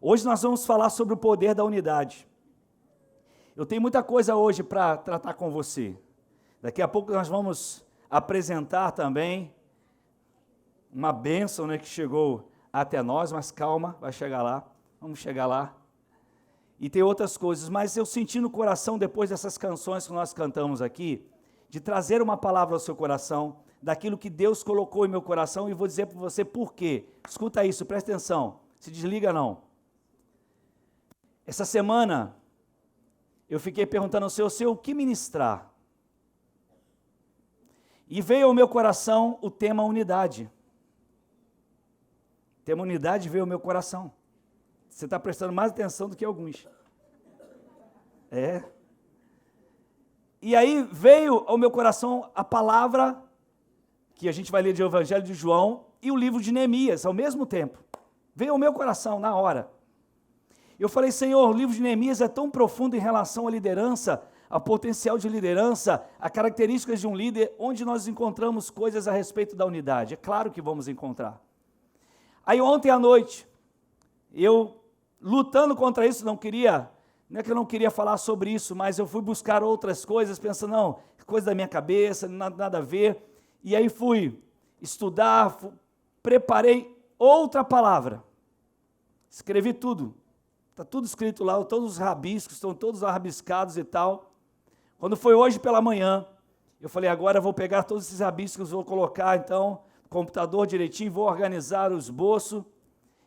Hoje nós vamos falar sobre o poder da unidade. Eu tenho muita coisa hoje para tratar com você. Daqui a pouco nós vamos apresentar também uma bênção, né, que chegou até nós, mas calma, vai chegar lá, vamos chegar lá. E tem outras coisas, mas eu senti no coração, depois dessas canções que nós cantamos aqui, de trazer uma palavra ao seu coração, daquilo que Deus colocou em meu coração, e vou dizer para você por quê. Escuta isso, presta atenção, se desliga não. Essa semana, eu fiquei perguntando ao Senhor, o que ministrar? E veio ao meu coração o tema unidade. O tema unidade veio ao meu coração. Você está prestando mais atenção do que alguns. E aí veio ao meu coração a palavra, que a gente vai ler de Evangelho de João, e o livro de Neemias, ao mesmo tempo. Veio ao meu coração, na hora. Eu falei, Senhor, o livro de Neemias é tão profundo em relação à liderança, ao potencial de liderança, a características de um líder, onde nós encontramos coisas a respeito da unidade. É claro que vamos encontrar. Aí ontem à noite, eu lutando contra isso, não é que eu não queria falar sobre isso, mas eu fui buscar outras coisas, pensando, não, coisa da minha cabeça, nada a ver. E aí fui estudar, preparei outra palavra, escrevi tudo, está tudo escrito lá, todos os rabiscos, estão todos rabiscados e tal. Quando foi hoje pela manhã, eu falei, agora eu vou pegar todos esses rabiscos, vou colocar então no computador direitinho, vou organizar o esboço,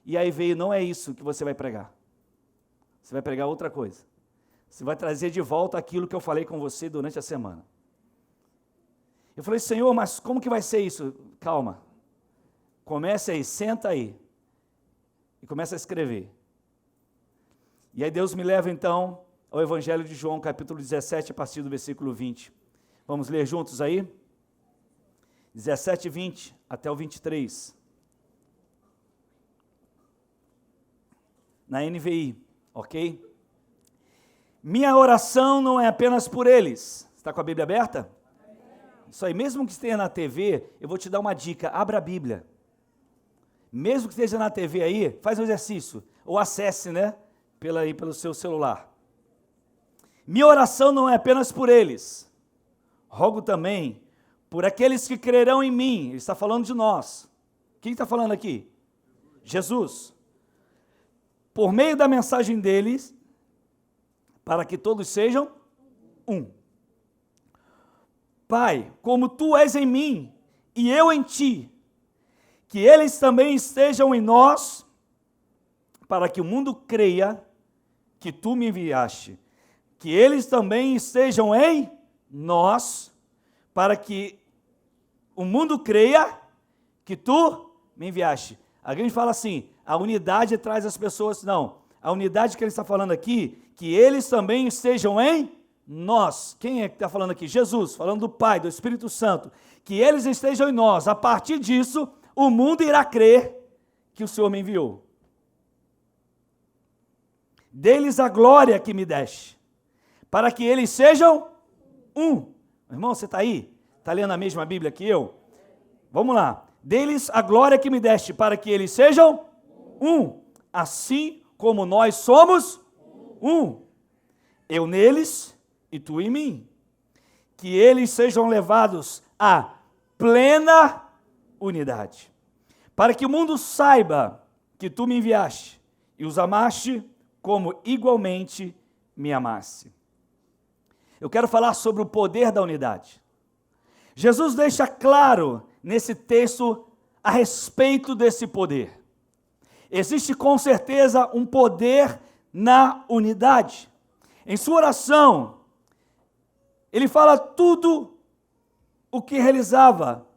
e aí veio, não é isso que você vai pregar. Você vai pregar outra coisa. Você vai trazer de volta aquilo que eu falei com você durante a semana. Eu falei, Senhor, mas como que vai ser isso? Calma. Comece aí, senta aí. E começa a escrever. E aí Deus me leva então ao Evangelho de João, capítulo 17, a partir do versículo 20. Vamos ler juntos aí? 17 e 20 até o 23. Na NVI, ok? Minha oração não é apenas por eles. Está com a Bíblia aberta? Isso aí, mesmo que esteja na TV, eu vou te dar uma dica, abra a Bíblia. Mesmo que esteja na TV aí, faz um exercício, ou acesse, né, pelo seu celular. Minha oração não é apenas por eles, rogo também por aqueles que crerão em mim. Ele está falando de nós. Quem está falando aqui? Jesus. Por meio da mensagem deles, para que todos sejam um. Pai, como tu és em mim e eu em ti, que eles também estejam em nós, para que o mundo creia que tu me enviaste. Que eles também estejam em nós, para que o mundo creia que tu me enviaste. Alguém fala assim, a unidade traz as pessoas, não. A unidade que ele está falando aqui, que eles também estejam em nós. Quem é que está falando aqui? Jesus, falando do Pai, do Espírito Santo. Que eles estejam em nós. A partir disso, o mundo irá crer que o Senhor me enviou. Dê-lhes a glória que me deste, para que eles sejam um. Irmão, você está aí? Está lendo a mesma Bíblia que eu? Vamos lá. Dê-lhes a glória que me deste, para que eles sejam um. Assim como nós somos um. Eu neles e tu em mim. Que eles sejam levados à plena unidade. Para que o mundo saiba que tu me enviaste e os amaste como igualmente me amaste. Eu quero falar sobre o poder da unidade. Jesus deixa claro nesse texto a respeito desse poder. Existe com certeza um poder na unidade. Em sua oração, ele fala tudo o que realizava,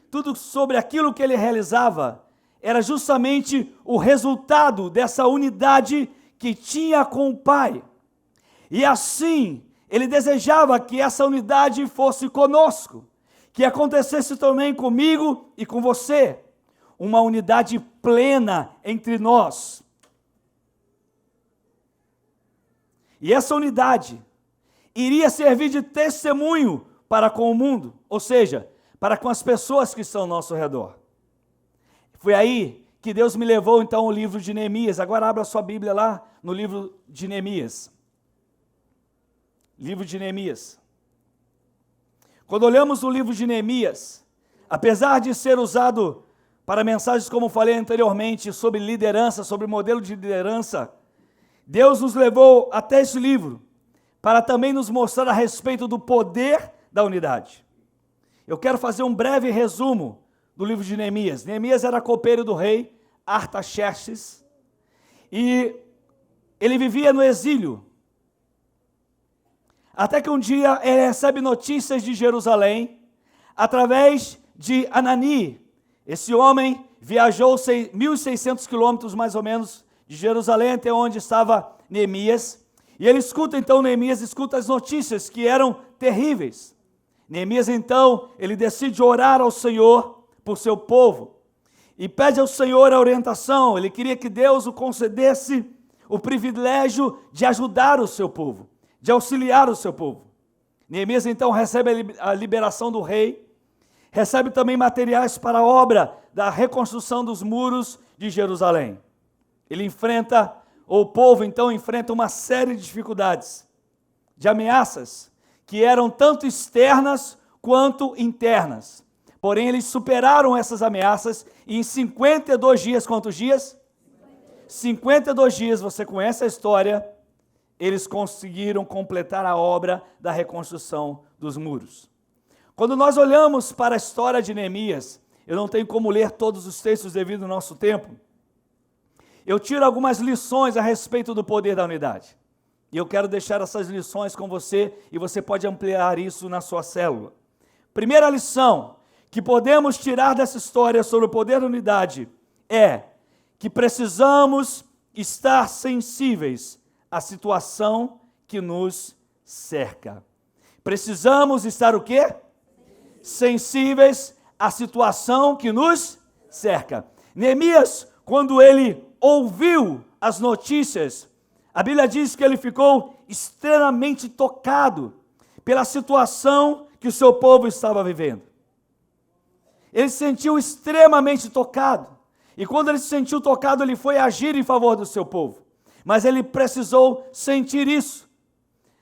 tudo sobre aquilo que ele realizava, era justamente o resultado dessa unidade que tinha com o Pai. E assim, ele desejava que essa unidade fosse conosco, que acontecesse também comigo e com você, uma unidade plena entre nós. E essa unidade iria servir de testemunho para com o mundo, ou seja, para com as pessoas que estão ao nosso redor. Foi aí que Deus me levou então ao livro de Neemias. Agora abra sua Bíblia lá no livro de Neemias. Livro de Neemias. Quando olhamos o livro de Neemias, apesar de ser usado para mensagens, como falei anteriormente, sobre liderança, sobre modelo de liderança, Deus nos levou até esse livro para também nos mostrar a respeito do poder da unidade. Eu quero fazer um breve resumo do livro de Neemias. Neemias era copeiro do rei Artaxerxes e ele vivia no exílio. Até que um dia ele recebe notícias de Jerusalém através de Anani. Esse homem viajou 1.600 quilômetros mais ou menos de Jerusalém até onde estava Neemias. E ele escuta então, Neemias escuta as notícias que eram terríveis. Neemias então, ele decide orar ao Senhor por seu povo. E pede ao Senhor a orientação. Ele queria que Deus o concedesse o privilégio de ajudar o seu povo, de auxiliar o seu povo. Neemias então recebe a liberação do rei, recebe também materiais para a obra da reconstrução dos muros de Jerusalém. O povo então enfrenta uma série de dificuldades, de ameaças, que eram tanto externas quanto internas. Porém, eles superaram essas ameaças e em 52 dias, quantos dias? 52 dias, você conhece a história, eles conseguiram completar a obra da reconstrução dos muros. Quando nós olhamos para a história de Neemias, eu não tenho como ler todos os textos devido ao nosso tempo, eu tiro algumas lições a respeito do poder da unidade. E eu quero deixar essas lições com você, e você pode ampliar isso na sua célula. Primeira lição que podemos tirar dessa história sobre o poder da unidade é que precisamos estar sensíveis à situação que nos cerca. Precisamos estar o quê? Sensíveis à situação que nos cerca. Neemias, quando ele ouviu as notícias, a Bíblia diz que ele ficou extremamente tocado pela situação que o seu povo estava vivendo. Ele se sentiu extremamente tocado. E quando ele se sentiu tocado, ele foi agir em favor do seu povo. Mas ele precisou sentir isso.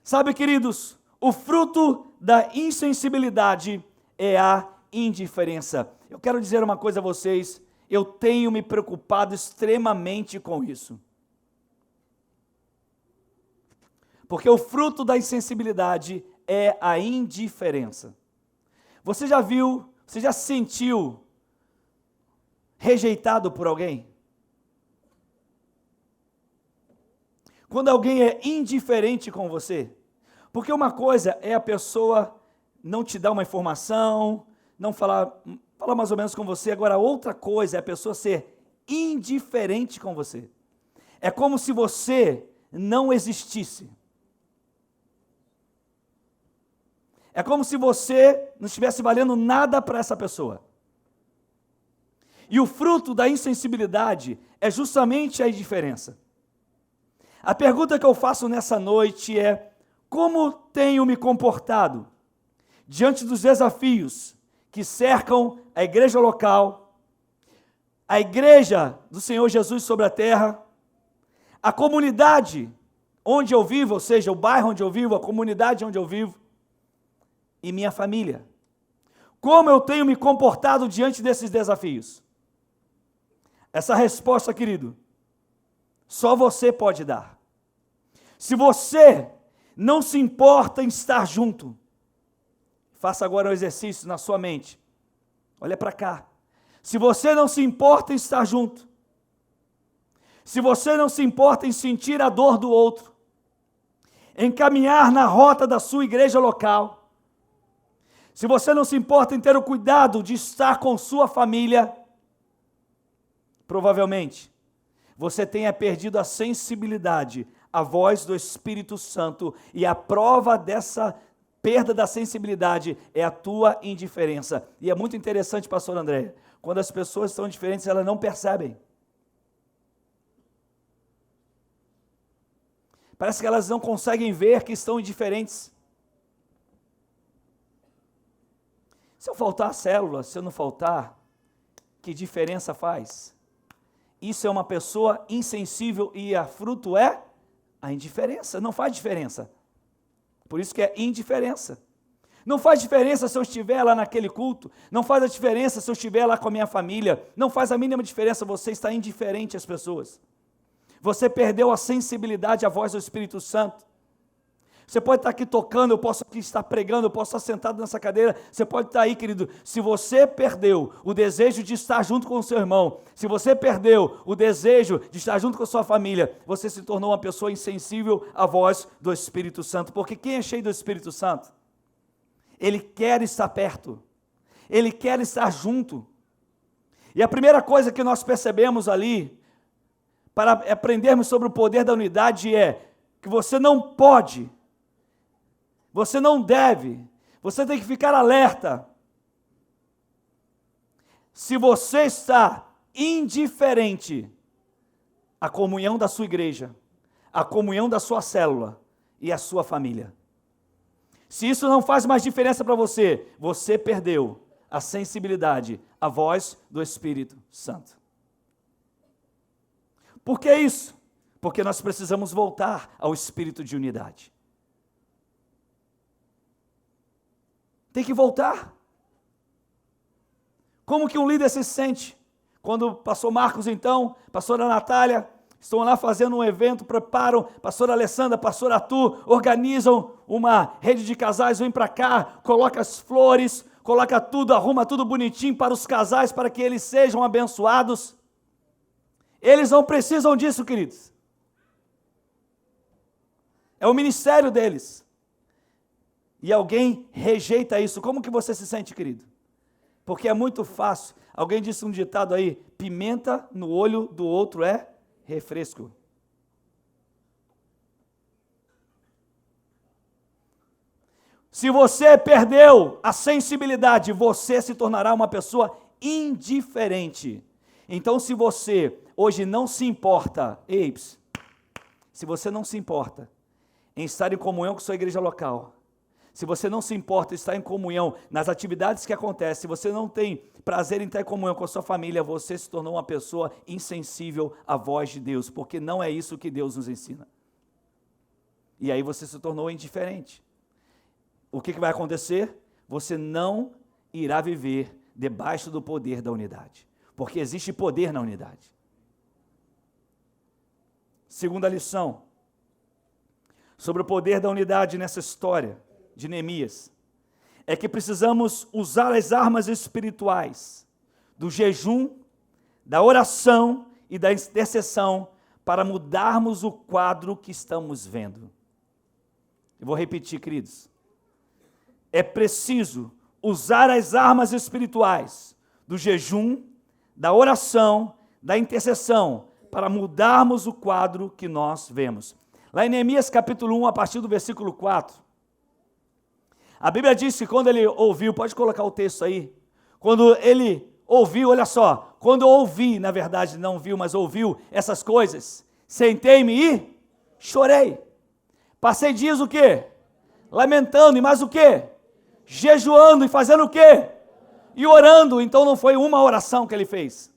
Sabe, queridos, o fruto da insensibilidade é a indiferença. Eu quero dizer uma coisa a vocês, eu tenho me preocupado extremamente com isso. Porque o fruto da insensibilidade é a indiferença. Você já viu, você já se sentiu rejeitado por alguém? Quando alguém é indiferente com você, porque uma coisa é a pessoa não te dar uma informação, não falar mais ou menos com você, agora outra coisa é a pessoa ser indiferente com você. É como se você não existisse. É como se você não estivesse valendo nada para essa pessoa. E o fruto da insensibilidade é justamente a indiferença. A pergunta que eu faço nessa noite é: como tenho me comportado diante dos desafios que cercam a igreja local, a igreja do Senhor Jesus sobre a terra, a comunidade onde eu vivo, ou seja, o bairro onde eu vivo, a comunidade onde eu vivo, e minha família? Como eu tenho me comportado diante desses desafios? Essa resposta, querido, só você pode dar. Se você não se importa em estar junto, faça agora um exercício na sua mente. Olha para cá. Se você não se importa em estar junto, se você não se importa em sentir a dor do outro, em caminhar na rota da sua igreja local, se você não se importa em ter o cuidado de estar com sua família, provavelmente você tenha perdido a sensibilidade à voz do Espírito Santo, e a prova dessa perda da sensibilidade é a tua indiferença. E é muito interessante, pastor André, quando as pessoas são diferentes, elas não percebem. Parece que elas não conseguem ver que estão indiferentes. Se eu faltar a célula, se eu não faltar, que diferença faz? isso é uma pessoa insensível e a fruto é a indiferença. Não faz diferença. Por isso que é indiferença. Não faz diferença se eu estiver lá naquele culto, não faz a diferença se eu estiver lá com a minha família, não faz a mínima diferença, você está indiferente às pessoas. Você perdeu a sensibilidade à voz do Espírito Santo. Você pode estar aqui tocando, eu posso aqui estar pregando, eu posso estar sentado nessa cadeira, você pode estar aí, querido. Se você perdeu o desejo de estar junto com o seu irmão, se você perdeu o desejo de estar junto com a sua família, você se tornou uma pessoa insensível à voz do Espírito Santo. Porque quem é cheio do Espírito Santo? Ele quer estar perto, ele quer estar junto. E a primeira coisa que nós percebemos ali, para aprendermos sobre o poder da unidade, é que você não pode, você não deve, você tem que ficar alerta. Se você está indiferente à comunhão da sua igreja, à comunhão da sua célula e à sua família, se isso não faz mais diferença para você, você perdeu a sensibilidade, a voz do Espírito Santo. Por que isso? Porque nós precisamos voltar ao espírito de unidade. Tem que voltar. Como que um líder se sente? Quando o pastor Marcos, então, pastora Natália, estão lá fazendo um evento, preparam, pastora Alessandra, pastor Arthur, organizam uma rede de casais, vem para cá, coloca as flores, coloca tudo, arruma tudo bonitinho para os casais, para que eles sejam abençoados. Eles não precisam disso, queridos. É o ministério deles. E alguém rejeita isso. Como que você se sente, querido? Porque é muito fácil. Alguém disse um ditado aí, pimenta no olho do outro é refresco. Se você perdeu a sensibilidade, você se tornará uma pessoa indiferente. Então, se você hoje não se importa, se você não se importa em estar em comunhão com sua igreja local, se você não se importa em estar em comunhão nas atividades que acontecem, se você não tem prazer em estar em comunhão com a sua família, você se tornou uma pessoa insensível à voz de Deus, porque não é isso que Deus nos ensina. E aí você se tornou indiferente. O que vai acontecer? Você não irá viver debaixo do poder da unidade, porque existe poder na unidade. Segunda lição sobre o poder da unidade nessa história de Neemias, é que precisamos usar as armas espirituais do jejum, da oração e da intercessão para mudarmos o quadro que estamos vendo. Eu vou repetir, queridos. É preciso usar as armas espirituais do jejum, da oração, da intercessão para mudarmos o quadro que nós vemos. Lá em Neemias capítulo 1, a partir do versículo 4, a Bíblia diz que quando ele ouviu, pode colocar o texto aí, quando ele ouviu, olha só, quando eu ouvi, na verdade não viu, mas ouviu essas coisas, sentei-me e chorei. Passei dias o quê? Lamentando, e mais o quê? Jejuando e fazendo o quê? E orando. Então não foi uma oração que ele fez.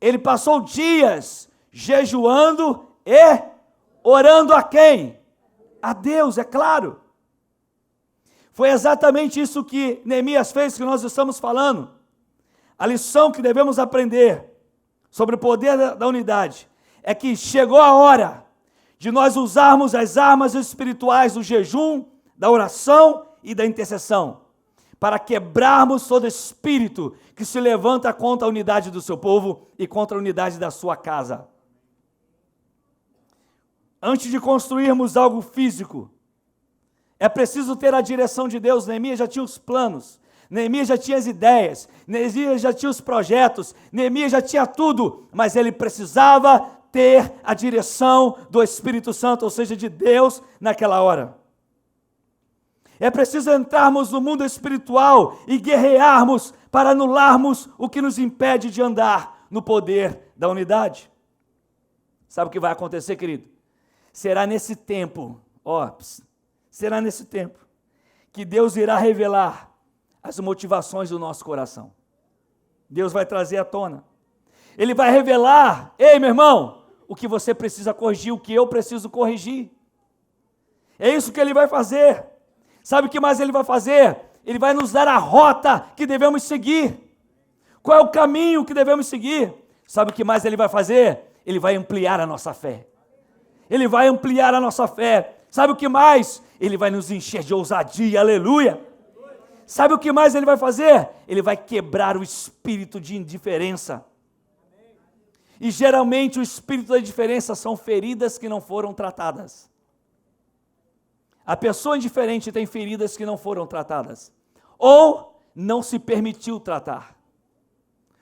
Ele passou dias jejuando e orando a quem? A Deus, é claro. Foi exatamente isso que Neemias fez, que nós estamos falando. A lição que devemos aprender sobre o poder da unidade é que chegou a hora de nós usarmos as armas espirituais do jejum, da oração e da intercessão, para quebrarmos todo espírito que se levanta contra a unidade do seu povo e contra a unidade da sua casa. Antes de construirmos algo físico, é preciso ter a direção de Deus. Neemias já tinha os planos, Neemias já tinha as ideias, Neemias já tinha os projetos, Neemias já tinha tudo, mas ele precisava ter a direção do Espírito Santo, ou seja, de Deus naquela hora. É preciso entrarmos no mundo espiritual e guerrearmos para anularmos o que nos impede de andar no poder da unidade. Sabe o que vai acontecer, querido? Será nesse tempo, será nesse tempo que Deus irá revelar as motivações do nosso coração. Deus vai trazer à tona. Ele vai revelar, ei meu irmão, o que você precisa corrigir, o que eu preciso corrigir. É isso que ele vai fazer. Sabe o que mais ele vai fazer? Ele vai nos dar a rota que devemos seguir. Qual é o caminho que devemos seguir? Sabe o que mais ele vai fazer? Ele vai ampliar a nossa fé. Ele vai ampliar a nossa fé. Sabe o que mais? Ele vai nos encher de ousadia, aleluia. Sabe o que mais ele vai fazer? Ele vai quebrar o espírito de indiferença. E geralmente o espírito da indiferença são feridas que não foram tratadas. A pessoa indiferente tem feridas que não foram tratadas. Ou não se permitiu tratar.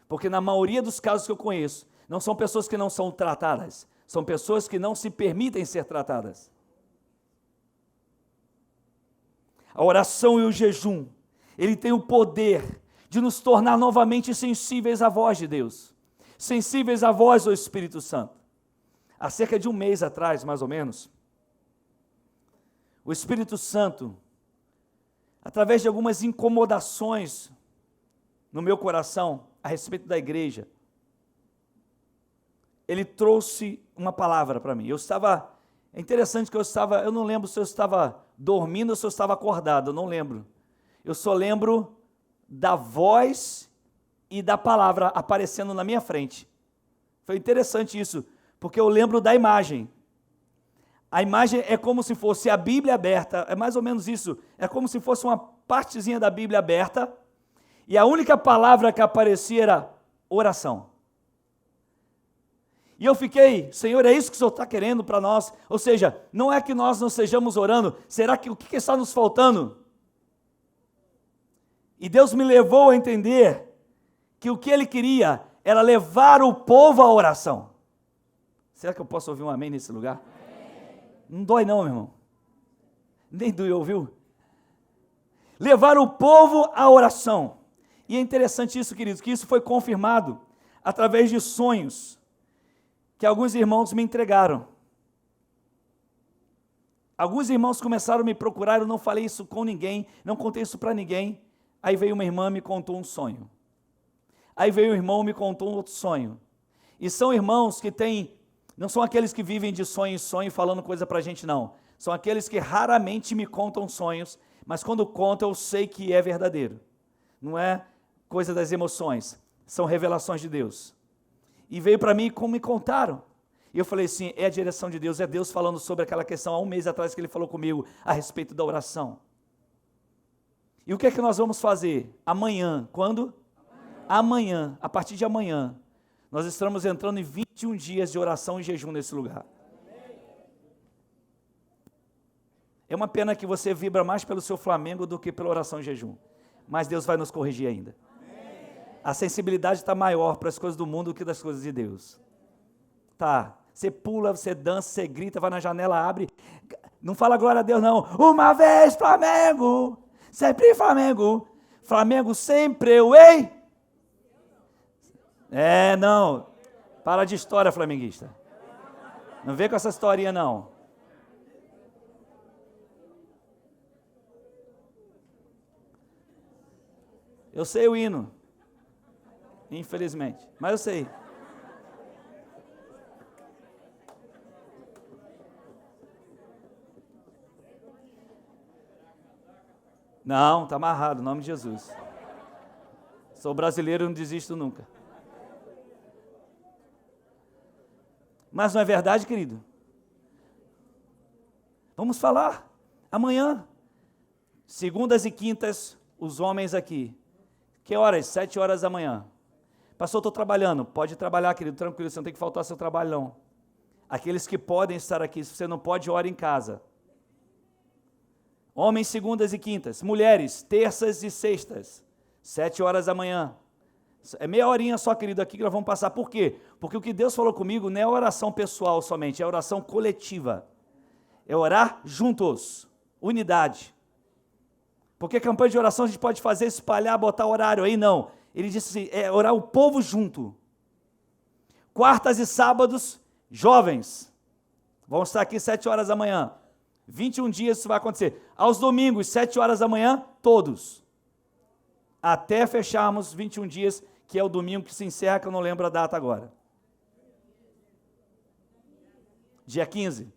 Porque na maioria dos casos que eu conheço, não são pessoas que não são tratadas, são pessoas que não se permitem ser tratadas. A oração e o jejum, ele tem o poder de nos tornar novamente sensíveis à voz de Deus, sensíveis à voz do Espírito Santo. Há cerca de um mês atrás, mais ou menos, o Espírito Santo, através de algumas incomodações no meu coração a respeito da igreja, ele trouxe uma palavra para mim. É interessante que eu não lembro se eu estava dormindo ou se eu estava acordado, eu não lembro. Eu só lembro da voz e da palavra aparecendo na minha frente. Foi interessante isso, porque eu lembro da imagem. A imagem é como se fosse a Bíblia aberta, é mais ou menos isso, é como se fosse uma partezinha da Bíblia aberta, e a única palavra que aparecia era oração. E eu fiquei, Senhor, é isso que o Senhor está querendo para nós? Ou seja, não é que nós não estejamos orando, será que o que está nos faltando? E Deus me levou a entender que o que Ele queria era levar o povo à oração. Será que eu posso ouvir um amém nesse lugar? Não dói não, meu irmão. Nem doeu, viu? Levar o povo à oração. E é interessante isso, queridos, que isso foi confirmado através de sonhos que alguns irmãos me entregaram. Alguns irmãos começaram a me procurar, eu não falei isso com ninguém, não contei isso para ninguém. Aí veio uma irmã e me contou um sonho. Aí veio um irmão e me contou um outro sonho. E são irmãos que não são aqueles que vivem de sonho em sonho falando coisa para a gente, não. São aqueles que raramente me contam sonhos, mas quando contam eu sei que é verdadeiro. Não é coisa das emoções, são revelações de Deus. E veio para mim como me contaram. E eu falei assim, é a direção de Deus, é Deus falando sobre aquela questão há um mês atrás que Ele falou comigo a respeito da oração. E o que é que nós vamos fazer? Amanhã, quando? Amanhã, a partir de amanhã, nós estamos entrando em 21 dias de oração e jejum nesse lugar. É uma pena que você vibra mais pelo seu Flamengo do que pela oração e jejum. Mas Deus vai nos corrigir ainda. A sensibilidade está maior para as coisas do mundo do que das coisas de Deus. Tá, você pula, você dança, você grita, vai na janela, abre. Não fala glória a Deus não. Uma vez Flamengo, sempre Flamengo. Flamengo sempre eu, ei? Não. Para de história, flamenguista. Não vem com essa historinha não. Eu sei o hino. Infelizmente, mas eu sei. Não, está amarrado, em nome de Jesus. Sou brasileiro e não desisto nunca. Mas não é verdade, querido? Vamos falar amanhã. Segundas e quintas, os homens aqui. Que horas? 7 horas da manhã. Pastor, estou trabalhando. Pode trabalhar, querido, tranquilo, você não tem que faltar ao seu trabalho, não. Aqueles que podem estar aqui, se você não pode, ore em casa. Homens, segundas e quintas. Mulheres, terças e sextas. 7 horas da manhã. É meia horinha só, querido, aqui que nós vamos passar. Por quê? Porque o que Deus falou comigo não é oração pessoal somente, é oração coletiva. É orar juntos. Unidade. Porque campanha de oração a gente pode fazer, espalhar, botar horário aí, não. Ele disse assim, é orar o povo junto. Quartas e sábados, jovens, vão estar aqui 7 horas da manhã. 21 dias isso vai acontecer. Aos domingos, 7 horas da manhã, todos. Até fecharmos 21 dias, que é o domingo que se encerra, que eu não lembro a data agora. Dia 15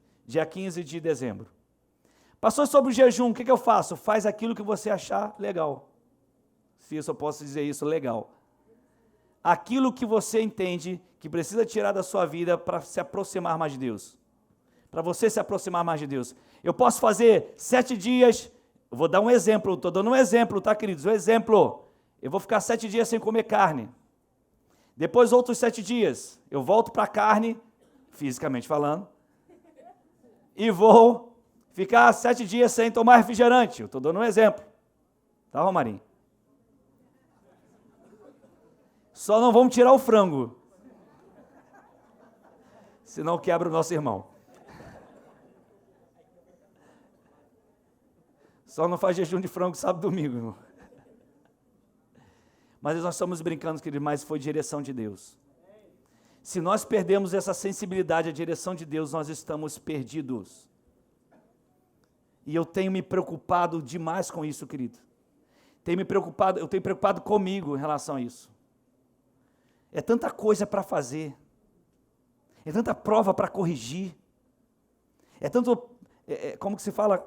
de dezembro. Pastor, sobre o jejum, o que eu faço? Faz aquilo que você achar legal. Se isso eu posso dizer isso, legal. Aquilo que você entende que precisa tirar da sua vida para se aproximar mais de Deus. Para você se aproximar mais de Deus. Eu posso fazer 7 dias, eu vou dar um exemplo, estou dando um exemplo, tá, queridos? Um exemplo. Eu vou ficar 7 dias sem comer carne. Depois, outros 7 dias, eu volto para a carne, fisicamente falando, e vou ficar 7 dias sem tomar refrigerante. Eu estou dando um exemplo. Tá, Romarinho? Só não vamos tirar o frango. Senão quebra o nosso irmão. Só não faz jejum de frango sábado e domingo, irmão. Mas nós estamos brincando, querido, mas foi direção de Deus. Se nós perdemos essa sensibilidade à direção de Deus, nós estamos perdidos. E eu tenho me preocupado demais com isso, querido. Eu tenho preocupado comigo em relação a isso. É tanta coisa para fazer. É tanta prova para corrigir. É tanto, como que se fala,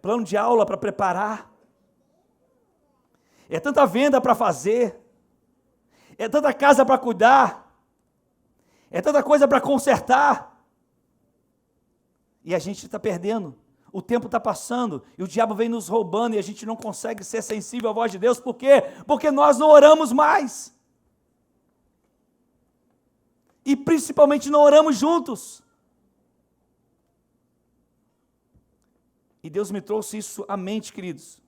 plano de aula para preparar. É tanta venda para fazer. É tanta casa para cuidar. É tanta coisa para consertar. E a gente está perdendo. O tempo está passando. E o diabo vem nos roubando. E a gente não consegue ser sensível à voz de Deus. Por quê? Porque nós não oramos mais. E principalmente não oramos juntos. E Deus me trouxe isso à mente, queridos.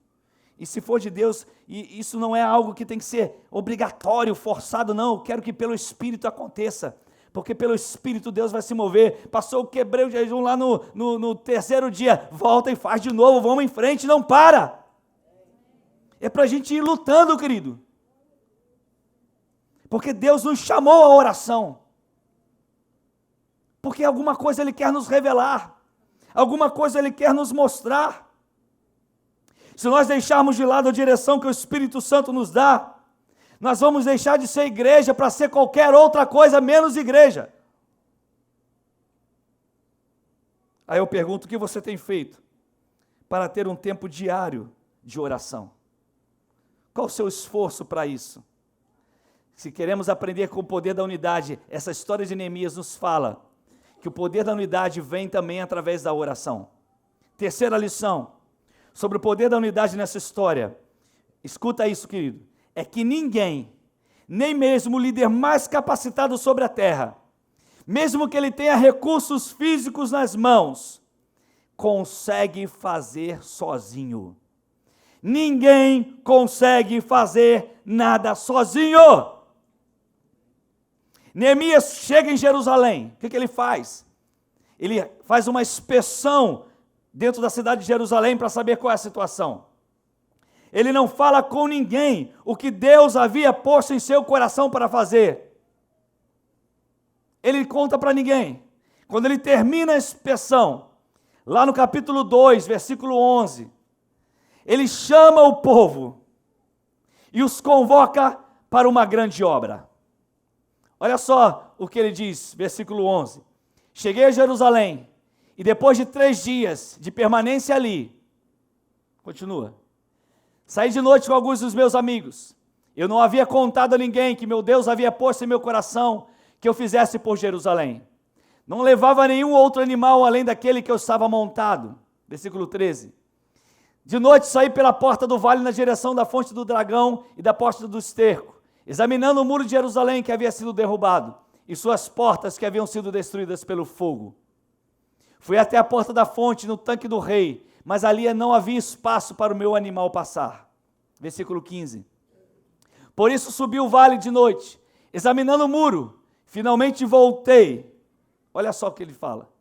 E se for de Deus, e isso não é algo que tem que ser obrigatório, forçado, não. Eu quero que pelo Espírito aconteça. Porque pelo Espírito Deus vai se mover. Passou, eu quebrei o jejum lá no terceiro dia. Volta e faz de novo, vamos em frente, não para. É para a gente ir lutando, querido. Porque Deus nos chamou à oração. Porque alguma coisa Ele quer nos revelar. Alguma coisa Ele quer nos mostrar. Se nós deixarmos de lado a direção que o Espírito Santo nos dá, nós vamos deixar de ser igreja para ser qualquer outra coisa menos igreja. Aí eu pergunto, o que você tem feito para ter um tempo diário de oração? Qual o seu esforço para isso? Se queremos aprender com o poder da unidade, essa história de Neemias nos fala que o poder da unidade vem também através da oração. Terceira lição, sobre o poder da unidade nessa história. Escuta isso, querido. É que ninguém, nem mesmo o líder mais capacitado sobre a terra, mesmo que ele tenha recursos físicos nas mãos, consegue fazer sozinho. Ninguém consegue fazer nada sozinho. Neemias chega em Jerusalém, o que ele faz? Ele faz uma inspeção dentro da cidade de Jerusalém para saber qual é a situação. Ele não fala com ninguém o que Deus havia posto em seu coração para fazer. Ele conta para ninguém. Quando ele termina a inspeção, lá no capítulo 2, versículo 11, ele chama o povo e os convoca para uma grande obra. Olha só o que ele diz, versículo 11. Cheguei a Jerusalém, e depois de 3 dias de permanência ali, continua, saí de noite com alguns dos meus amigos. Eu não havia contado a ninguém que meu Deus havia posto em meu coração que eu fizesse por Jerusalém. Não levava nenhum outro animal além daquele que eu estava montado. Versículo 13. De noite saí pela porta do vale na direção da fonte do dragão e da porta do esterco, examinando o muro de Jerusalém que havia sido derrubado e suas portas que haviam sido destruídas pelo fogo. Fui até a porta da fonte no tanque do rei, mas ali não havia espaço para o meu animal passar. Versículo 15. Por isso subi o vale de noite, examinando o muro, finalmente voltei. Olha só o que ele fala.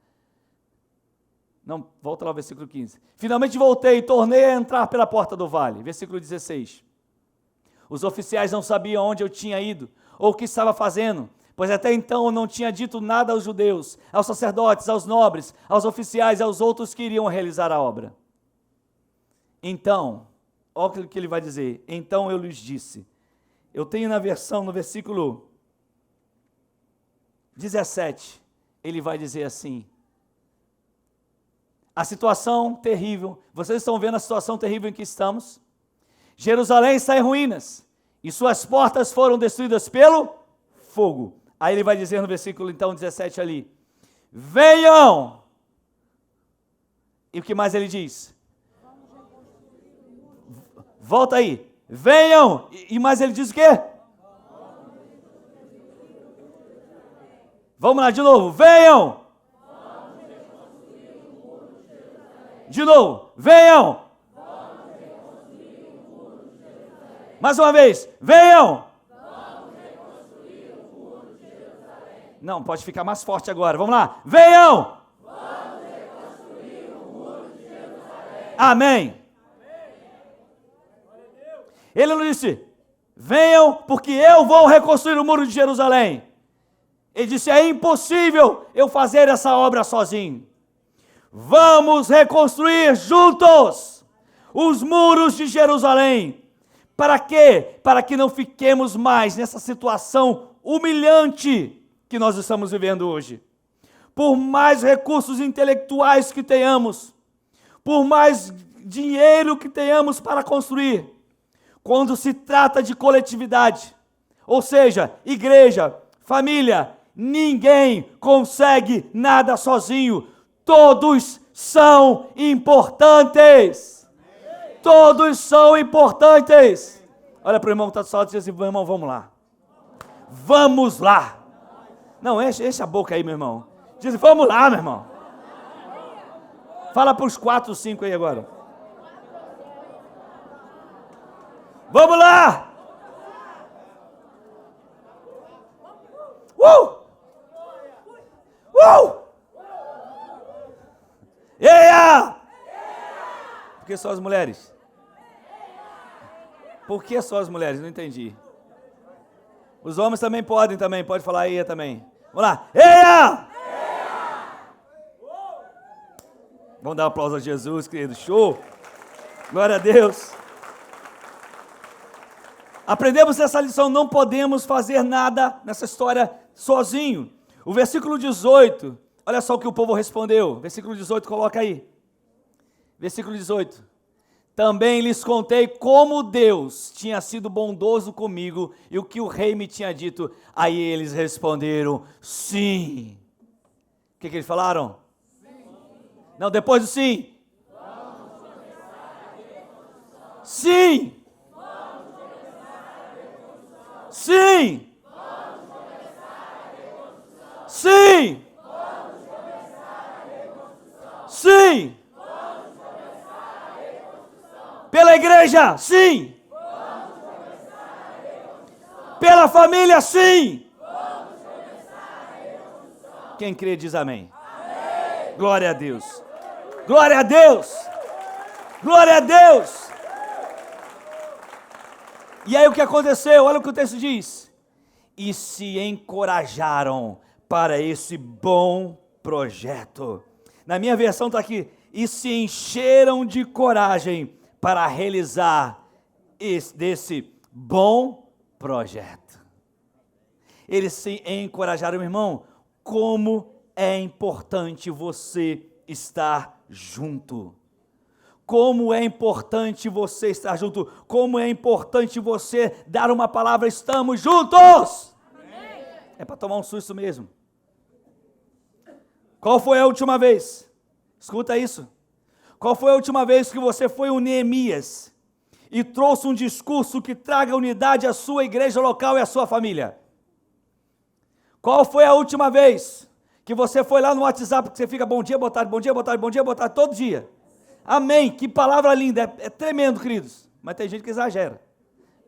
Não, volta lá ao versículo 15. Finalmente voltei e tornei a entrar pela porta do vale. Versículo 16. Os oficiais não sabiam onde eu tinha ido, ou o que estava fazendo, pois até então eu não tinha dito nada aos judeus, aos sacerdotes, aos nobres, aos oficiais e aos outros que iriam realizar a obra. Então, olha o que ele vai dizer. Então eu lhes disse, Eu tenho na versão, no versículo 17, ele vai dizer assim: a situação terrível, vocês estão vendo a situação terrível em que estamos? Jerusalém está em ruínas, e suas portas foram destruídas pelo fogo. Aí ele vai dizer no versículo então 17 ali: venham! E o que mais ele diz? Volta aí. Venham! E mais ele diz o quê? Vamos lá de novo. Venham! De novo. Venham! Mais uma vez. Venham! Não, pode ficar mais forte agora. Vamos lá. Venham! Amém. Ele não disse, venham porque eu vou reconstruir o muro de Jerusalém. Ele disse, é impossível eu fazer essa obra sozinho. Vamos reconstruir juntos os muros de Jerusalém. Para quê? Para que não fiquemos mais nessa situação humilhante que nós estamos vivendo hoje. Por mais recursos intelectuais que tenhamos, por mais dinheiro que tenhamos para construir, quando se trata de coletividade, ou seja, igreja, família, ninguém consegue nada sozinho. Todos são importantes. Todos são importantes. Olha para o irmão que está do lado e diz assim, meu irmão, vamos lá. Vamos lá. Não, enche a boca aí, meu irmão. Diz assim, vamos lá, meu irmão. Fala para os 4, 5 aí agora. Vamos lá! Eia! Por que só as mulheres? Por que só as mulheres? Não entendi. Os homens também podem pode falar eia também. Vamos lá. Eia! Vamos dar um aplauso a Jesus, querido. Show! Glória a Deus. Aprendemos essa lição, não podemos fazer nada nessa história sozinho. O versículo 18, olha só o que o povo respondeu. Versículo 18, coloca aí. Versículo 18. Também lhes contei como Deus tinha sido bondoso comigo e o que o rei me tinha dito. Aí eles responderam, sim. O que eles falaram? Sim. Não, depois do sim. Sim. Sim! Sim! Sim! Pela igreja, sim! Pela família, sim! Quem crê diz amém. Glória a Deus! Glória a Deus! Glória a Deus! E aí o que aconteceu? Olha o que o texto diz. E se encorajaram para esse bom projeto. Na minha versão está aqui. E se encheram de coragem para realizar desse bom projeto. Eles se encorajaram, meu irmão. Como é importante você estar junto. Como é importante você estar junto. Como é importante você dar uma palavra, estamos juntos. Amém. É para tomar um susto mesmo. Qual foi a última vez? Escuta isso. Qual foi a última vez que você foi um Neemias e trouxe um discurso que traga unidade à sua igreja local e à sua família? Qual foi a última vez que você foi lá no WhatsApp que você fica bom dia, boa tarde, bom dia, boa tarde, bom dia, boa tarde, todo dia? Amém, que palavra linda, é tremendo, queridos, mas tem gente que exagera.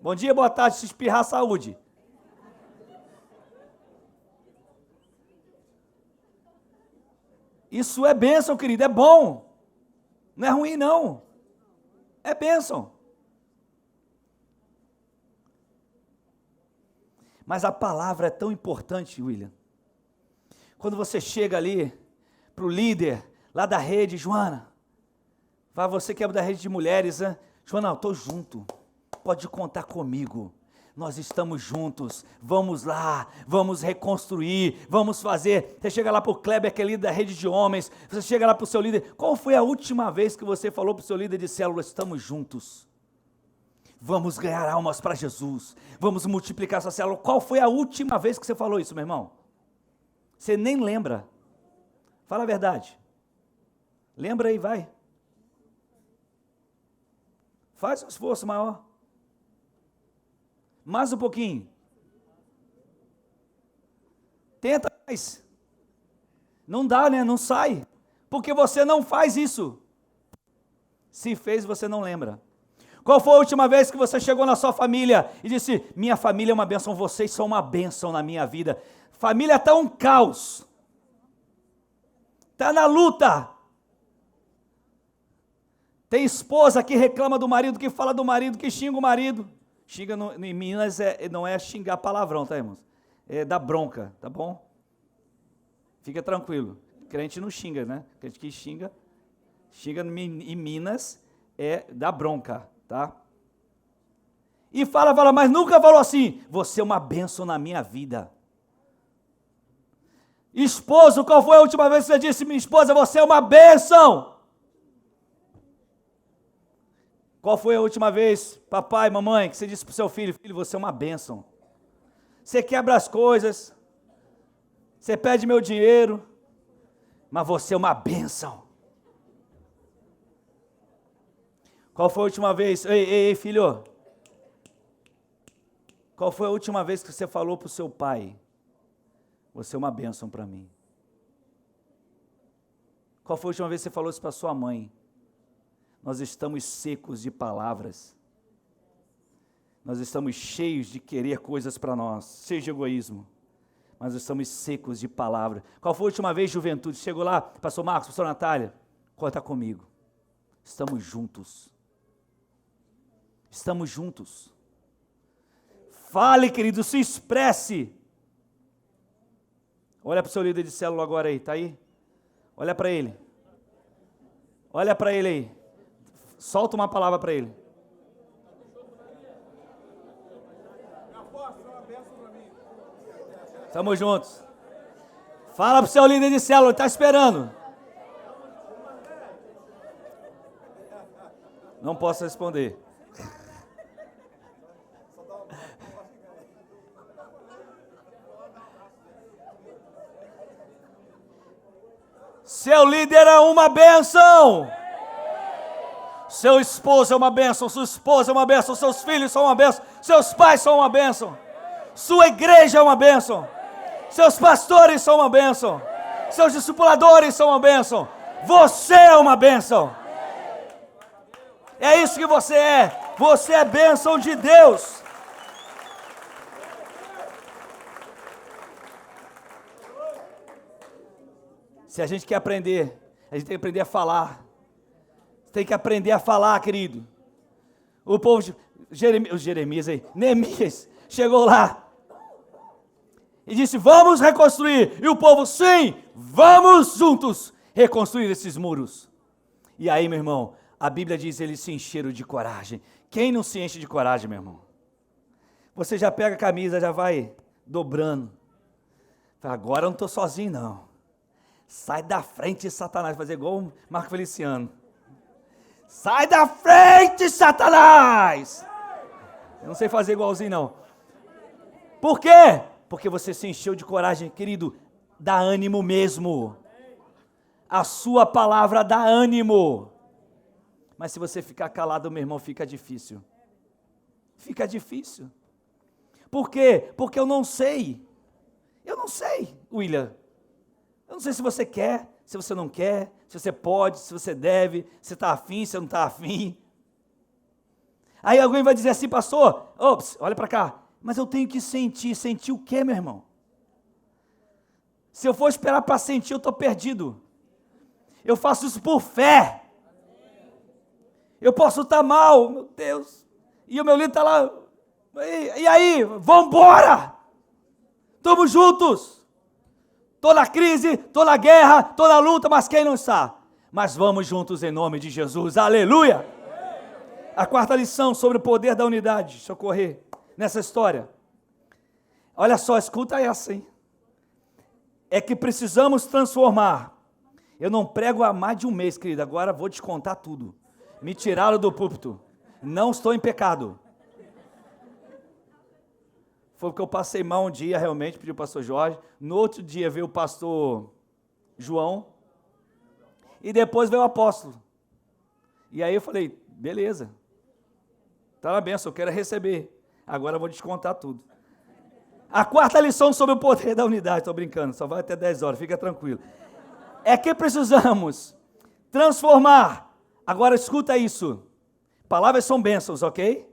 Bom dia, boa tarde, se espirrar, saúde. Isso é bênção, querido, é bom, não é ruim não, é bênção. Mas a palavra é tão importante, William. Quando você chega ali para o líder lá da rede, Joana, você que é da rede de mulheres, né? Joana, eu estou junto, pode contar comigo. nós estamos juntos, vamos lá, vamos reconstruir, vamos fazer. Você chega lá para o Kleber, que é líder da rede de homens, você chega lá para o seu líder, qual foi a última vez que você falou para o seu líder de célula, estamos juntos, vamos ganhar almas para Jesus, vamos multiplicar essa célula? Qual foi a última vez que você falou isso, meu irmão? Você nem lembra, fala a verdade, lembra aí, vai. Faz um esforço maior. Mais um pouquinho. Tenta mais. Não dá, né? Não sai. Porque você não faz isso. Se fez, você não lembra. Qual foi a última vez que você chegou na sua família e disse, minha família é uma bênção, vocês são uma bênção na minha vida. Família está um caos. Está na luta. Tem esposa que reclama do marido, que fala do marido, que xinga o marido. Xinga em Minas não é xingar palavrão, tá, irmãos? É dar bronca, tá bom? Fica tranquilo. Crente não xinga, né? Crente que xinga em Minas é dar bronca, tá? E fala, mas nunca falou assim, você é uma bênção na minha vida. Esposo, qual foi a última vez que você disse, minha esposa, você é uma bênção? Qual foi a última vez, papai, mamãe, que você disse para o seu filho, filho, você é uma bênção. Você quebra as coisas, você pede meu dinheiro, mas você é uma bênção. Qual foi a última vez, ei, filho, qual foi a última vez que você falou para o seu pai, você é uma bênção para mim? Qual foi a última vez que você falou isso para sua mãe? Nós estamos secos de palavras. Nós estamos cheios de querer coisas para nós, cheio de egoísmo. Mas estamos secos de palavras. Qual foi a última vez, juventude? Chegou lá, pastor Marcos, pastor Natália, conta comigo. Estamos juntos. Estamos juntos. Fale, querido, se expresse. Olha para o seu líder de célula agora aí, está aí? Olha para ele. Olha para ele aí. Solta uma palavra para ele. Estamos juntos. Fala para o seu líder de célula, está esperando. Não posso responder. Seu líder é uma bênção. Seu esposo é uma bênção, sua esposa é uma bênção, seus filhos são uma bênção, seus pais são uma bênção, sua igreja é uma bênção, seus pastores são uma bênção, seus discipuladores são uma bênção, você é uma bênção. É isso que você é bênção de Deus. Se a gente quer aprender, a gente tem que aprender a falar. Tem que aprender a falar, querido. O povo de Neemias chegou lá e disse, vamos reconstruir. E o povo, sim, vamos juntos reconstruir esses muros. E aí, meu irmão, a Bíblia diz, eles se encheram de coragem. Quem não se enche de coragem, meu irmão? Você já pega a camisa, já vai dobrando. Agora eu não estou sozinho, não. Sai da frente, Satanás. Fazer igual o Marco Feliciano. Sai da frente, Satanás! Eu não sei fazer igualzinho, não. Por quê? Porque você se encheu de coragem, querido. Dá ânimo mesmo. A sua palavra dá ânimo. Mas se você ficar calado, meu irmão, fica difícil. Fica difícil. Por quê? Porque eu não sei. Eu não sei, William. Eu não sei se você quer, se você não quer, se você pode, se você deve, se está afim, se não está afim. Aí alguém vai dizer assim, pastor, ops, olha para cá, mas eu tenho que sentir. Sentir o quê, meu irmão? Se eu for esperar para sentir, eu estou perdido. Eu faço isso por fé. Eu posso estar mal, meu Deus, e o meu líder está lá, e aí, vamos embora, estamos juntos. Estou na crise, estou na guerra, estou na luta, mas quem não está? Mas vamos juntos em nome de Jesus, aleluia! A quarta lição sobre o poder da unidade, deixa eu correr. nessa história? Olha só, escuta essa, hein? É que precisamos transformar. Eu não prego há mais de um mês, querido, agora vou te contar tudo. Me tiraram do púlpito. Não estou em pecado. Foi porque eu passei mal um dia, realmente, pedi o pastor Jorge. No outro dia veio o pastor João. E depois veio o apóstolo. E aí eu falei, beleza. Tá na benção, eu quero receber. Agora eu vou te contar tudo. A quarta lição sobre o poder da unidade. Estou brincando, só vai até 10 horas, fica tranquilo. É que precisamos transformar. Agora escuta isso. Palavras são bênçãos, ok?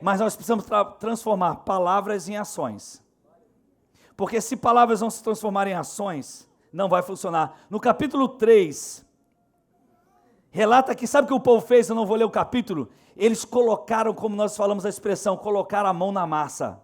Mas nós precisamos transformar palavras em ações. Porque se palavras não se transformarem em ações, não vai funcionar. No capítulo 3, relata que, sabe o que o povo fez? Eu não vou ler o capítulo. Eles colocaram, como nós falamos a expressão, colocaram a mão na massa.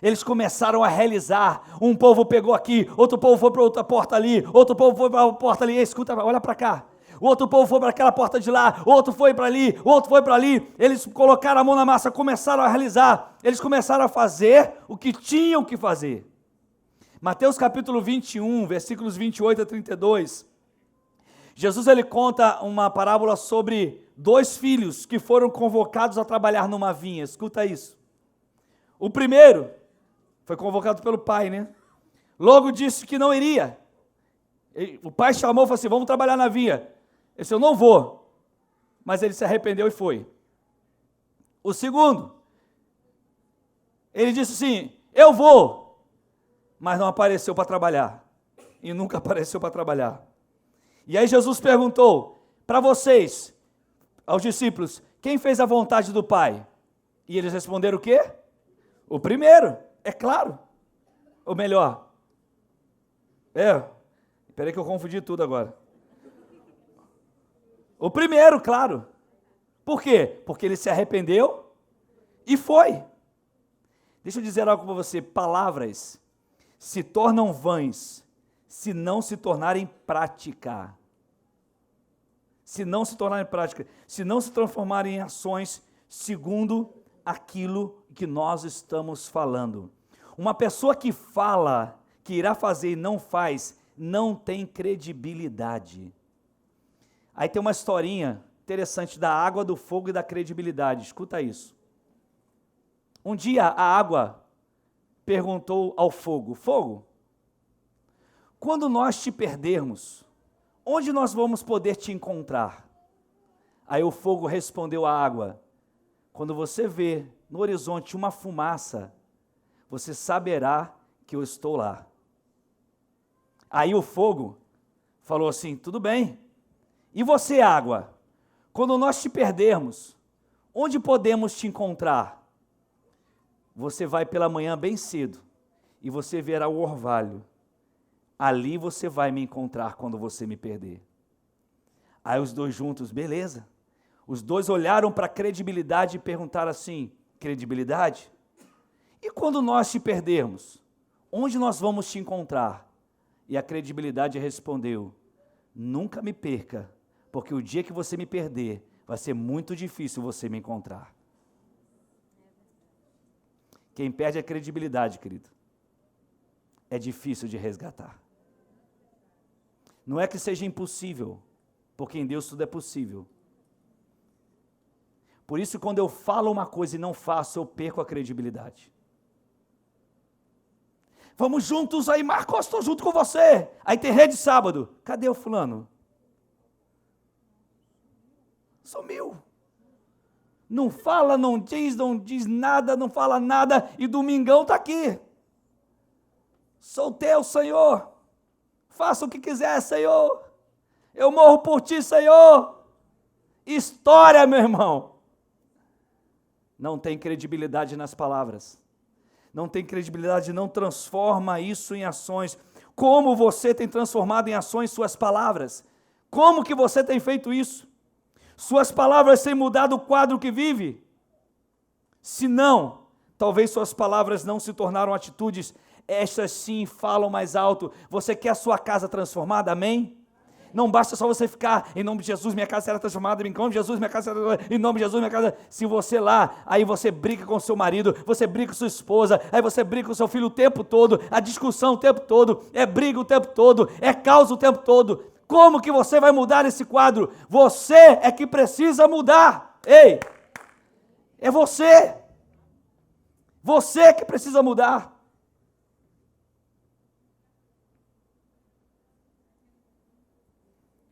Eles começaram a realizar. Um povo pegou aqui, outro povo foi para outra porta ali, outro povo foi para a porta ali. Escuta, olha para cá. O outro povo foi para aquela porta de lá, outro foi para ali, outro foi para ali. Eles colocaram a mão na massa, começaram a realizar. Eles começaram a fazer o que tinham que fazer. Mateus capítulo 21, versículos 28 a 32. Jesus ele conta uma parábola sobre 2 filhos que foram convocados a trabalhar numa vinha. Escuta isso. O primeiro foi convocado pelo pai, né? Logo disse que não iria. O pai chamou e falou assim, vamos trabalhar na vinha. Ele disse, eu não vou. Mas ele se arrependeu e foi. O segundo, ele disse assim, eu vou. Mas não apareceu para trabalhar. E nunca apareceu para trabalhar. E aí Jesus perguntou para vocês, aos discípulos, quem fez a vontade do Pai? E eles responderam o quê? O primeiro, é claro. Ou melhor, espera aí que eu confundi tudo agora. O primeiro, claro. Por quê? Porque ele se arrependeu e foi. Deixa eu dizer algo para você, palavras se tornam vãs se não se tornarem prática. Se não se tornarem prática, se não se transformarem em ações segundo aquilo que nós estamos falando. Uma pessoa que fala que irá fazer e não faz, não tem credibilidade. Aí tem uma historinha interessante da água, do fogo e da credibilidade. Escuta isso. Um dia a água perguntou ao fogo, fogo, quando nós te perdermos, onde nós vamos poder te encontrar? Aí o fogo respondeu à água, quando você vê no horizonte uma fumaça, você saberá que eu estou lá. Aí o fogo falou assim, tudo bem, e você, água, quando nós te perdermos, onde podemos te encontrar? Você vai pela manhã bem cedo, e você verá o orvalho. Ali você vai me encontrar quando você me perder. Aí os dois juntos, beleza. Os dois olharam para a credibilidade e perguntaram assim, credibilidade? E quando nós te perdermos, onde nós vamos te encontrar? E a credibilidade respondeu, nunca me perca, porque o dia que você me perder, vai ser muito difícil você me encontrar. Quem perde a credibilidade, querido, é difícil de resgatar. Não é que seja impossível, porque em Deus tudo é possível. Por isso, quando eu falo uma coisa e não faço, eu perco a credibilidade. Vamos juntos aí, Marcos, estou junto com você. Aí tem rede sábado. Cadê o fulano? Sumiu. Não fala, não diz nada, não fala nada, e domingão está aqui. Sou teu, Senhor. Faça o que quiser, Senhor. Eu morro por ti, Senhor. História, meu irmão. Não tem credibilidade nas palavras. Não tem credibilidade, não transforma isso em ações. Como você tem transformado em ações suas palavras? Como que você tem feito isso? Suas palavras têm mudado o quadro que vive? Se não, talvez suas palavras não se tornaram atitudes. Estas sim falam mais alto. Você quer a sua casa transformada? Amém? Não basta só você ficar, em nome de Jesus, minha casa será transformada, em nome de Jesus, minha casa será transformada, em nome de Jesus, minha casa... Se você lá, aí você briga com seu marido, você briga com sua esposa, aí você briga com seu filho o tempo todo, a discussão o tempo todo, é briga o tempo todo, é caos o tempo todo. Como que você vai mudar esse quadro? Você é que precisa mudar. Ei, é você. Você que precisa mudar.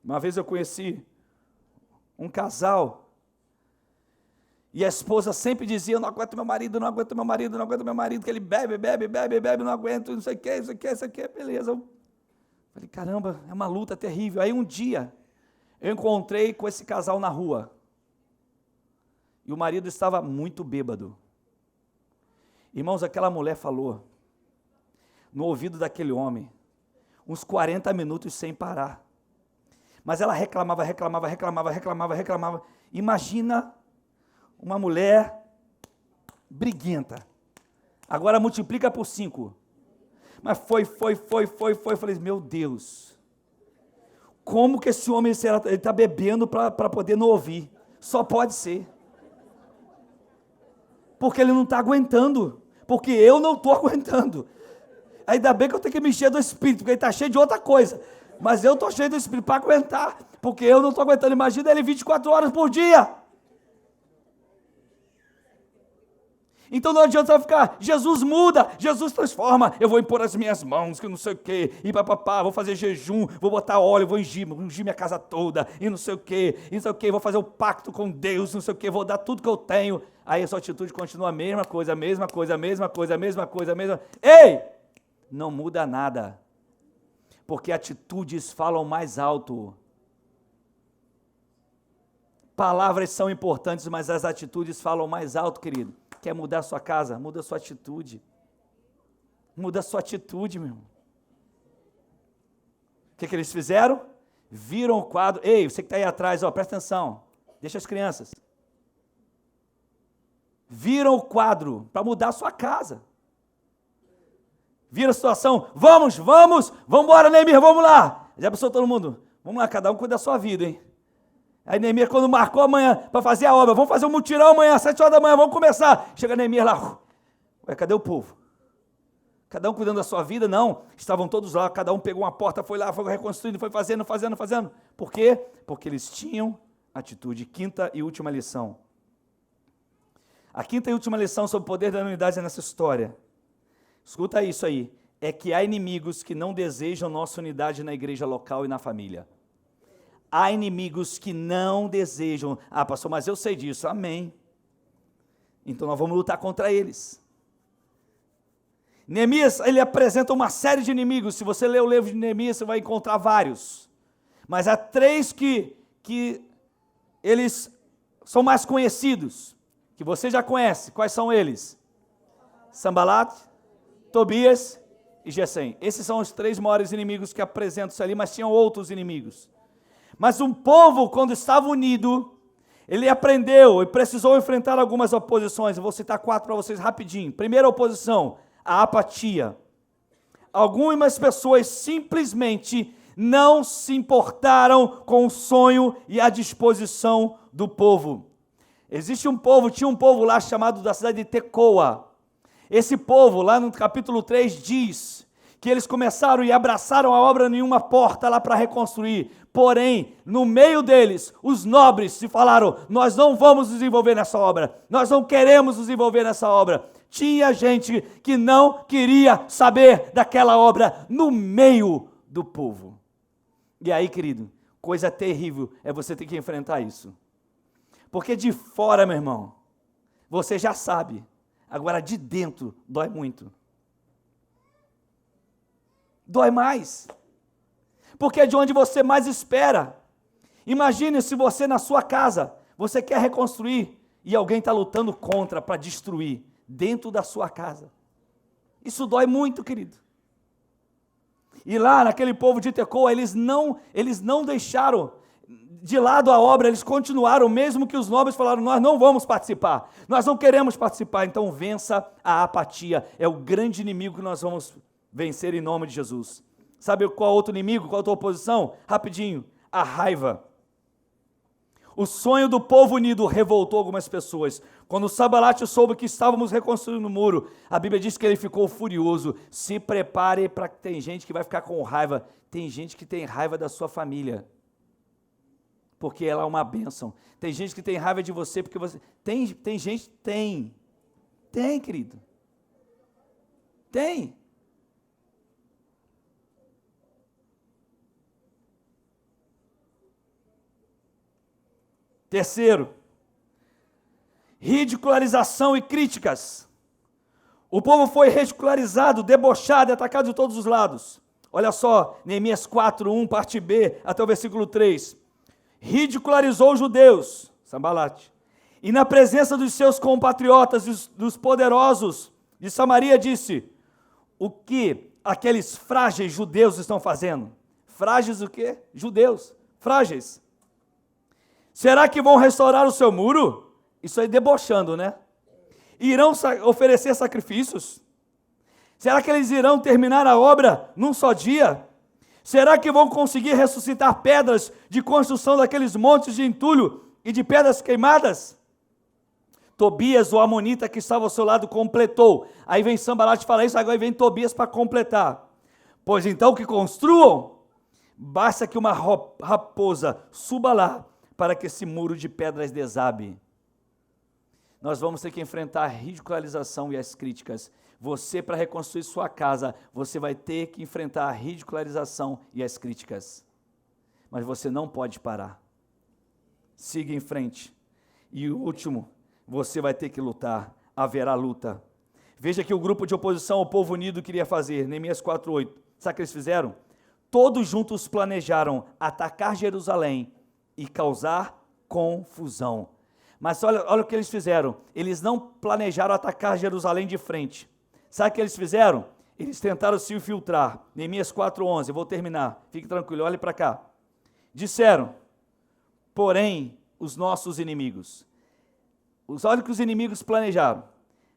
Uma vez eu conheci um casal e a esposa sempre dizia: eu não aguento meu marido, não aguento meu marido, não aguento meu marido, que ele bebe, não aguento, não sei o que, beleza. Eu falei, caramba, é uma luta terrível. Aí um dia eu encontrei com esse casal na rua e o marido estava muito bêbado. Irmãos, aquela mulher falou no ouvido daquele homem uns 40 minutos sem parar. Mas ela reclamava. Imagina uma mulher briguenta. Agora multiplica por 5. Mas foi. Eu falei, meu Deus. Como que esse homem está bebendo para poder não ouvir? Só pode ser. Porque ele não está aguentando. Porque eu não estou aguentando. Ainda bem que eu tenho que me encher do Espírito, porque ele está cheio de outra coisa. Mas eu estou cheio do Espírito para aguentar, porque eu não estou aguentando. Imagina ele 24 horas por dia. Então não adianta ficar, Jesus muda, Jesus transforma, eu vou impor as minhas mãos, que não sei o quê, e papapá, vou fazer jejum, vou botar óleo, vou ungir minha casa toda, e não sei o quê, vou fazer o pacto com Deus, não sei o quê, vou dar tudo que eu tenho. Aí a sua atitude continua a mesma coisa. Ei! Não muda nada. Porque atitudes falam mais alto. Palavras são importantes, mas as atitudes falam mais alto, querido. Quer mudar a sua casa? Muda a sua atitude. Muda a sua atitude, meu irmão. O que eles fizeram? Viram o quadro. Ei, você que está aí atrás, ó, presta atenção. Deixa as crianças. Viram o quadro para mudar a sua casa. Viram a situação, vamos embora, Neemias, vamos lá. Já pensou todo mundo? Vamos lá, cada um cuida da sua vida, hein? Aí Neemias, quando marcou amanhã para fazer a obra, vamos fazer um mutirão amanhã, 7 horas da manhã, vamos começar. Chega Neemias lá, ué, cadê o povo? Cada um cuidando da sua vida? Não, estavam todos lá, cada um pegou uma porta, foi lá, foi reconstruindo, foi fazendo. Por quê? Porque eles tinham atitude. Quinta e última lição. A quinta e última lição sobre o poder da unidade nessa história. Escuta isso aí, é que há inimigos que não desejam nossa unidade na igreja local e na família. Há inimigos que não desejam, pastor, mas eu sei disso, amém. Então nós vamos lutar contra eles. Neemias, ele apresenta uma série de inimigos, se você ler o livro de Neemias, você vai encontrar vários. Mas há 3 que eles são mais conhecidos, que você já conhece, quais são eles? Sanbalat, Tobias e Gesem. Esses são os 3 maiores inimigos que apresentam-se ali, mas tinham outros inimigos. Mas um povo, quando estava unido, ele aprendeu e precisou enfrentar algumas oposições. Eu vou citar 4 para vocês rapidinho. Primeira oposição, a apatia. Algumas pessoas simplesmente não se importaram com o sonho e a disposição do povo. Tinha um povo lá chamado da cidade de Tecoa. Esse povo, lá no capítulo 3, diz que eles começaram e abraçaram a obra em uma porta lá para reconstruir. Porém, no meio deles, os nobres se falaram, nós não vamos nos envolver nessa obra, nós não queremos nos envolver nessa obra. Tinha gente que não queria saber daquela obra no meio do povo. E aí, querido, coisa terrível é você ter que enfrentar isso. Porque de fora, meu irmão, você já sabe. Agora, de dentro, dói muito. Dói mais. Porque é de onde você mais espera. Imagine se você na sua casa, você quer reconstruir e alguém está lutando contra para destruir dentro da sua casa. Isso dói muito, querido. E lá naquele povo de Tecoa, eles não deixaram de lado a obra, eles continuaram, mesmo que os nobres falaram, nós não vamos participar, nós não queremos participar. Então vença a apatia, é o grande inimigo que nós vamos vencer em nome de Jesus. Sabe qual outro inimigo, qual outra oposição? Rapidinho, a raiva. O sonho do povo unido revoltou algumas pessoas. Quando Sambalate soube que estávamos reconstruindo o muro, a Bíblia diz que ele ficou furioso. Se prepare para que tem gente que vai ficar com raiva. Tem gente que tem raiva da sua família, porque ela é uma bênção. Tem gente que tem raiva de você porque você... Tem gente... Tem, querido. Tem. Terceiro, ridicularização e críticas. O povo foi ridicularizado, debochado e atacado de todos os lados. Olha só, Neemias 4:1, parte B, até o versículo 3. Ridicularizou os judeus, Sambalate, e na presença dos seus compatriotas, dos poderosos de Samaria, disse: o que aqueles frágeis judeus estão fazendo? Frágeis o quê? Judeus, frágeis. Será que vão restaurar o seu muro? Isso aí debochando, né? Irão oferecer sacrifícios? Será que eles irão terminar a obra num só dia? Será que vão conseguir ressuscitar pedras de construção daqueles montes de entulho e de pedras queimadas? Tobias, o amonita que estava ao seu lado, completou. Aí vem Sambalate falar isso, agora vem Tobias para completar. Pois então que construam, basta que uma raposa suba lá, para que esse muro de pedras desabe. Nós vamos ter que enfrentar a ridicularização e as críticas. Você, para reconstruir sua casa, você vai ter que enfrentar a ridicularização e as críticas. Mas você não pode parar. Siga em frente. E o último, você vai ter que lutar. Haverá luta. Veja que o grupo de oposição ao povo unido queria fazer. Neemias 4:8. Sabe o que eles fizeram? Todos juntos planejaram atacar Jerusalém e causar confusão. Mas olha o que eles fizeram. Eles não planejaram atacar Jerusalém de frente. Sabe o que eles fizeram? Eles tentaram se infiltrar. Neemias 4:11, eu vou terminar. Fique tranquilo, olhe para cá. Disseram, porém, os nossos inimigos. Olha o que os inimigos planejaram.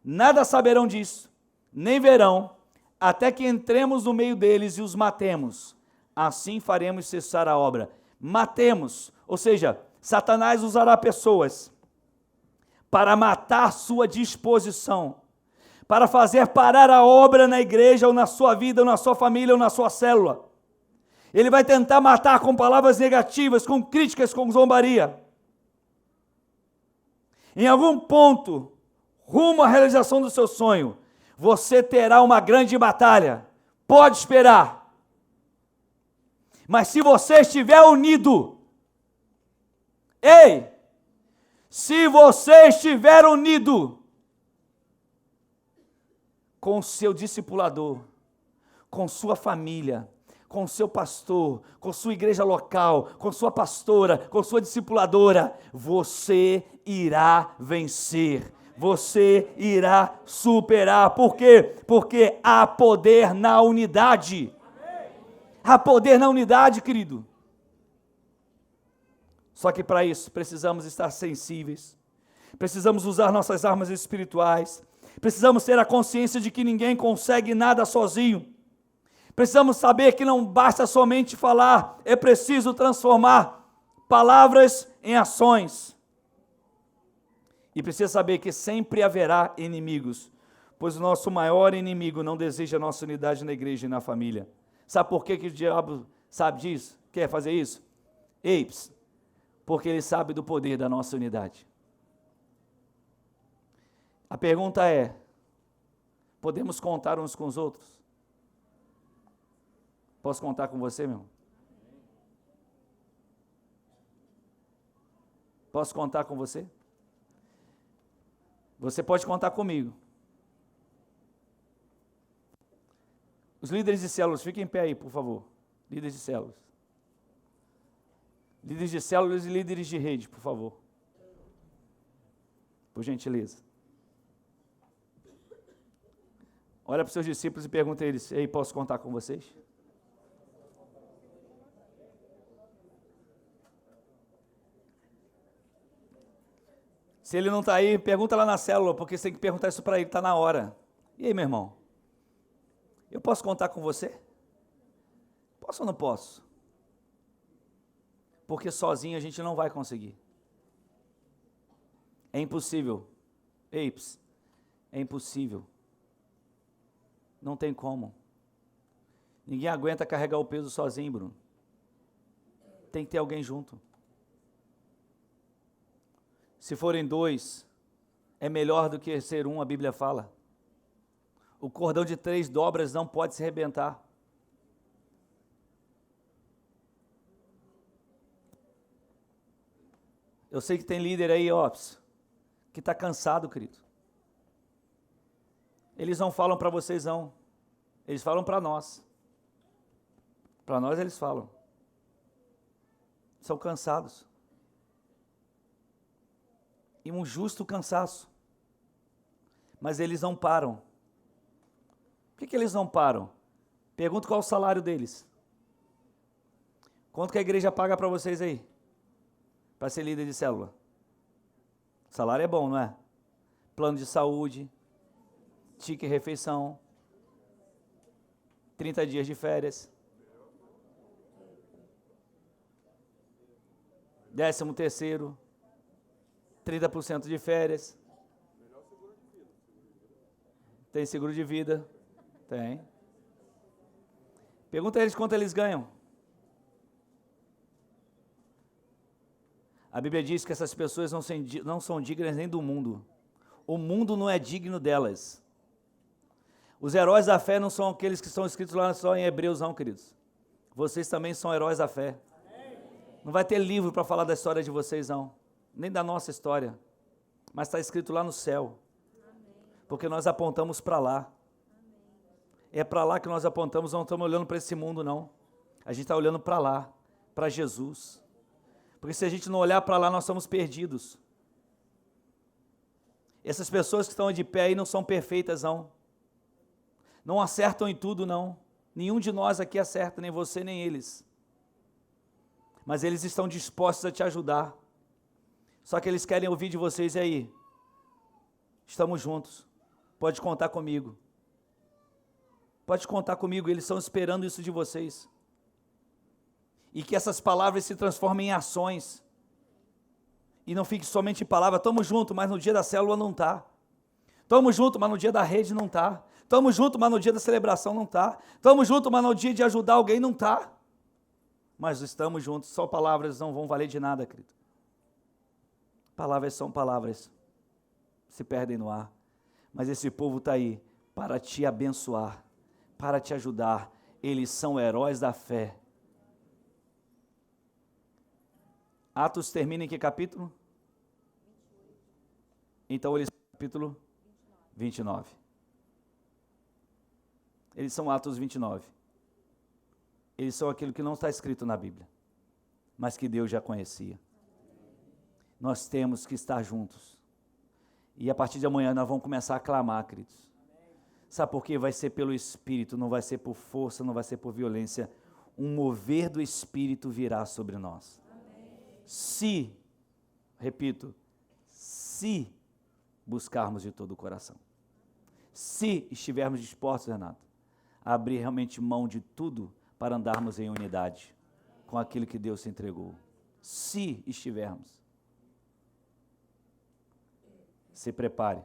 Nada saberão disso, nem verão, até que entremos no meio deles e os matemos. Assim faremos cessar a obra. Matemos, ou seja, Satanás usará pessoas para matar sua disposição, para fazer parar a obra na igreja, ou na sua vida, ou na sua família, ou na sua célula. Ele vai tentar matar com palavras negativas, com críticas, com zombaria. Em algum ponto, rumo à realização do seu sonho, você terá uma grande batalha. Pode esperar. Mas se você estiver unido, se você estiver unido com o seu discipulador, com sua família, com seu pastor, com sua igreja local, com sua pastora, com sua discipuladora, você irá vencer. Você irá superar. Por quê? Porque há poder na unidade. Há poder na unidade, querido. Só que para isso precisamos estar sensíveis. Precisamos usar nossas armas espirituais. Precisamos ter a consciência de que ninguém consegue nada sozinho. Precisamos saber que não basta somente falar, é preciso transformar palavras em ações. E precisa saber que sempre haverá inimigos, pois o nosso maior inimigo não deseja a nossa unidade na igreja e na família. Sabe por que o diabo sabe disso? Quer fazer isso? Porque ele sabe do poder da nossa unidade. A pergunta é, podemos contar uns com os outros? Posso contar com você, meu irmão? Posso contar com você? Você pode contar comigo. Os líderes de células, fiquem em pé aí, por favor. Líderes de células. Líderes de células e líderes de rede, por favor. Por gentileza. Olha para os seus discípulos e pergunta a eles, posso contar com vocês? Se ele não está aí, pergunta lá na célula, porque você tem que perguntar isso para ele, está na hora. E aí, meu irmão? Eu posso contar com você? Posso ou não posso? porque sozinho a gente não vai conseguir. É impossível. Eips, é impossível. Não tem como. Ninguém aguenta carregar o peso sozinho, Bruno. Tem que ter alguém junto. Se forem 2, é melhor do que ser um, a Bíblia fala. O cordão de 3 dobras não pode se arrebentar. Eu sei que tem líder aí, que está cansado, querido. Eles não falam para vocês, não. Eles falam para nós. Para nós eles falam. São cansados. E um justo cansaço. Mas eles não param. Por que eles não param? Pergunto qual é o salário deles. Quanto que a igreja paga para vocês aí? Para ser líder de célula. O salário é bom, não é? Plano de saúde, ticket refeição, 30 dias de férias, 13º, 30% de férias. Tem seguro de vida? Tem. Pergunta a eles quanto eles ganham. A Bíblia diz que essas pessoas não são dignas nem do mundo. O mundo não é digno delas. Os heróis da fé não são aqueles que são escritos lá só em Hebreus, não, queridos. Vocês também são heróis da fé. Não vai ter livro para falar da história de vocês, não. Nem da nossa história. Mas está escrito lá no céu. Porque nós apontamos para lá. É para lá que nós apontamos, não estamos olhando para esse mundo, não. A gente está olhando para lá, para Jesus. Porque se a gente não olhar para lá, nós somos perdidos. Essas pessoas que estão de pé aí não são perfeitas, não. Não acertam em tudo, não. Nenhum de nós aqui acerta, nem você, nem eles. Mas eles estão dispostos a te ajudar. Só que eles querem ouvir de vocês, e aí? Estamos juntos. Pode contar comigo. Pode contar comigo, eles estão esperando isso de vocês. E que essas palavras se transformem em ações. E não fique somente em palavra. Estamos juntos, mas no dia da célula não está. Estamos juntos, mas no dia da rede não está. Estamos juntos, mas no dia da celebração não está. Estamos juntos, mas no dia de ajudar alguém não está. Mas estamos juntos, só palavras não vão valer de nada, querido. Palavras são palavras. Se perdem no ar. Mas esse povo está aí para te abençoar, para te ajudar. Eles são heróis da fé. Atos termina em que capítulo? 28. Então eles capítulo 29. Eles são Atos 29. Eles são aquilo que não está escrito na Bíblia, mas que Deus já conhecia. Nós temos que estar juntos. E a partir de amanhã nós vamos começar a clamar, queridos. Sabe por quê? Vai ser pelo Espírito, não vai ser por força, não vai ser por violência. Um mover do Espírito virá sobre nós. Se, repito, se buscarmos de todo o coração. Se estivermos dispostos, Renato, a abrir realmente mão de tudo para andarmos em unidade com aquilo que Deus se entregou. Se estivermos. Se prepare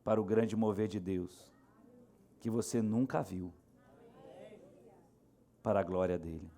para o grande mover de Deus, que você nunca viu, para a glória dele.